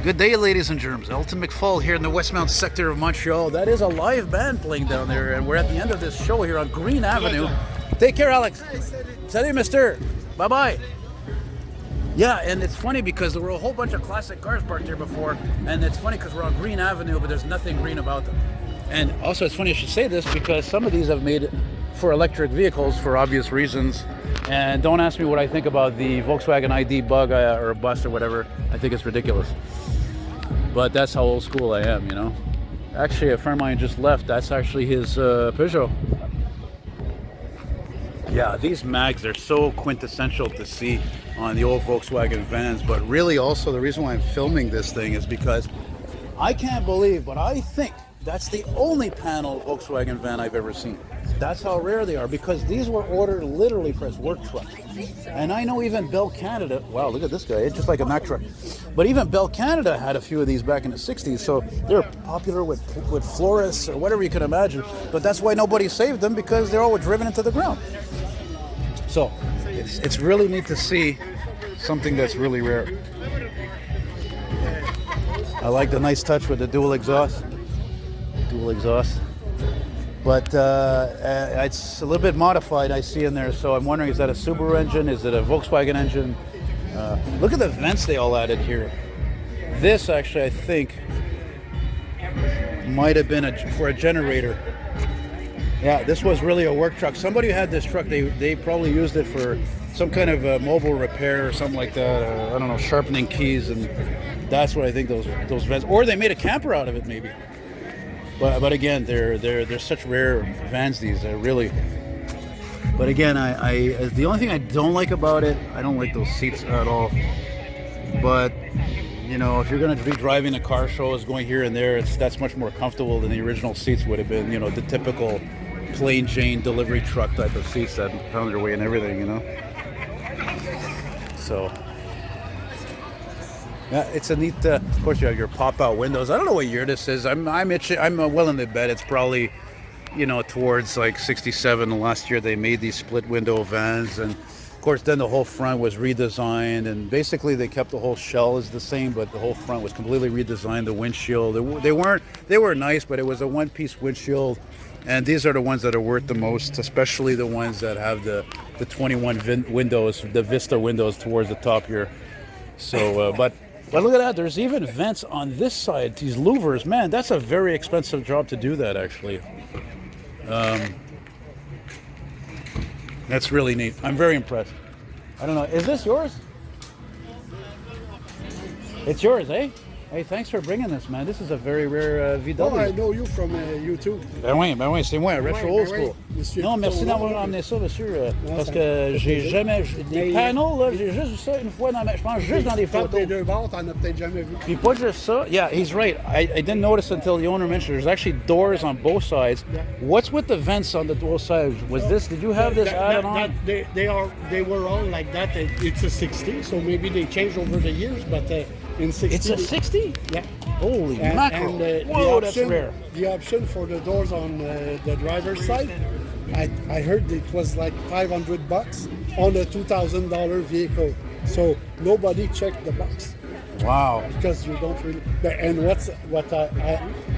Good day, ladies and germs. Elton McFall here in the Westmount sector of Montreal. That is a live band playing down there, and we're at the end of this show here on Green Avenue. Take care, Alex. Salut, mister. Bye-bye. Yeah, and it's funny because there were a whole bunch of classic cars parked here before, and it's funny because we're on Green Avenue, but there's nothing green about them. And also, it's funny I should say this because some of these have made it for electric vehicles for obvious reasons. And don't ask me what I think about the Volkswagen ID bug or bus or whatever. I think it's ridiculous. But that's how old school I am, you know. Actually, a friend of mine just left. That's actually his Peugeot. Yeah, these mags are so quintessential to see on the old Volkswagen vans. But really also the reason why I'm filming this thing is because I can't believe, but I think that's the only panel Volkswagen van I've ever seen. That's how rare they are, because these were ordered literally for as work trucks. And I know even Bell Canada, wow, look at this guy, it's just like a Mack truck. But even Bell Canada had a few of these back in the 60s, so they're popular with florists or whatever you can imagine. But that's why nobody saved them, because they're all driven into the ground. So it's really neat to see something that's really rare. I like the nice touch with the dual exhaust. But it's a little bit modified, I see in there, so I'm wondering, is that a Subaru engine? Is it a Volkswagen engine? Look at the vents they all added here. This actually, I think, might have been for a generator. Yeah, this was really a work truck. Somebody who had this truck, they probably used it for some kind of mobile repair or something like that. I don't know, sharpening keys, and that's what I think those vents. Or they made a camper out of it, maybe. But again, they're such rare vans, these are really. But again, I the only thing I don't like about it, I don't like those seats at all. But you know, if you're going to be driving a car shows, going here and there, that's much more comfortable than the original seats would have been. You know, the typical plain Jane delivery truck type of seats that found their way in everything. You know. So. Yeah, it's a neat. Of course, you have your pop-out windows. I don't know what year this is. I'm itching. I'm well in the bed. It's probably, you know, towards like '67. The last year they made these split window vans, and of course, then the whole front was redesigned. And basically, they kept the whole shell is the same, but the whole front was completely redesigned. The windshield, they were nice, but it was a one-piece windshield. And these are the ones that are worth the most, especially the ones that have the 21 windows, the Vista windows towards the top here. So, But look at that, there's even vents on this side, these louvers. Man, that's a very expensive job to do that, actually. That's really neat. I'm very impressed. I don't know, is this yours? It's yours, eh? Hey, thanks for bringing this, man. This is a very rare VW. Oh, I know you from YouTube. Ben oui, c'est moi, retro old school. Monsieur, non, merci d'avoir amené ça, monsieur, parce que j'ai jamais... Des panneaux, là, j'ai juste vu ça une fois, je pense juste dans des photos. Les deux bords, t'en as peut-être jamais vu. Puis pas juste ça. Yeah, he's right. I didn't notice until the owner mentioned there's actually doors on both sides. Yeah. What's with the vents on the both sides? Did you have this added on? They were all like that. It's a 60, so maybe they changed over the years, but in 60... It's a 60? Yeah. Holy mackerel. And, whoa, that's rare. The option for the doors on the driver's side, I heard it was like $500 on a $2,000 vehicle. So nobody checked the box. Wow. Because you don't really... And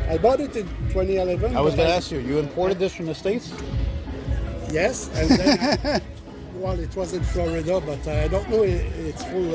I bought it in 2011. I was going to ask you, you imported this from the States? Yes, and then... well, it was in Florida, but I don't know it's full...